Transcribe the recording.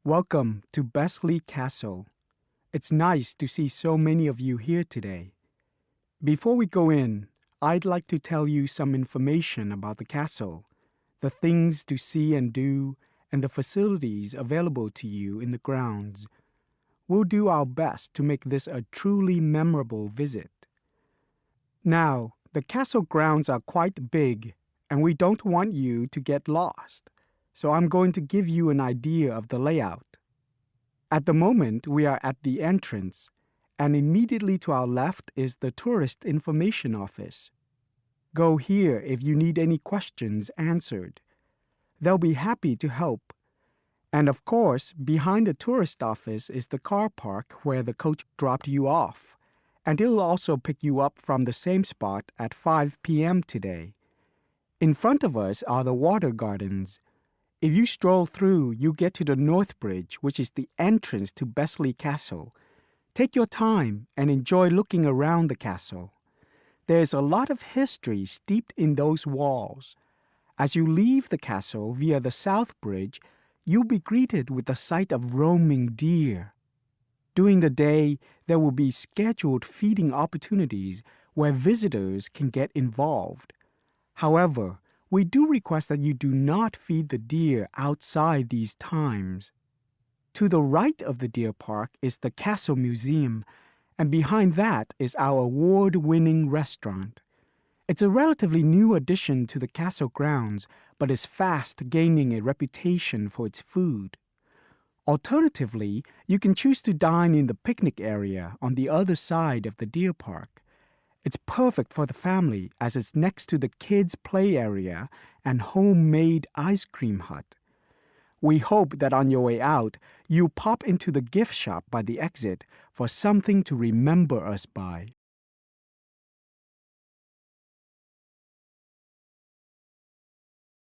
Welcome to Besley Castle. It's nice to see so many of you here today. Before we go in, I'd like to tell you some information about the castle, the things to see and do, and the facilities available to you in the grounds. We'll do our best to make this a truly memorable visit. Now, the castle grounds are quite big, and we don't want you to get lost. So I'm going to give you an idea of the layout. At the moment, we are at the entrance, and immediately to our left is the Tourist Information Office. Go here if you need any questions answered. They'll be happy to help. And of course, behind the tourist office is the car park where the coach dropped you off, and it'll also pick you up from the same spot at 5 p.m. today. In front of us are the water gardens. If you stroll through, you get to the North Bridge, which is the entrance to Besley Castle. Take your time and enjoy looking around the castle. There's a lot of history steeped in those walls. As you leave the castle via the South Bridge, you'll be greeted with the sight of roaming deer. During the day, there will be scheduled feeding opportunities where visitors can get involved. However, we do request that you do not feed the deer outside these times. To the right of the deer park is the Castle Museum, and behind that is our award-winning restaurant. It's a relatively new addition to the castle grounds, but is fast gaining a reputation for its food. Alternatively, you can choose to dine in the picnic area on the other side of the deer park. It's perfect for the family as it's next to the kids' play area and homemade ice cream hut. We hope that on your way out, you'll pop into the gift shop by the exit for something to remember us by.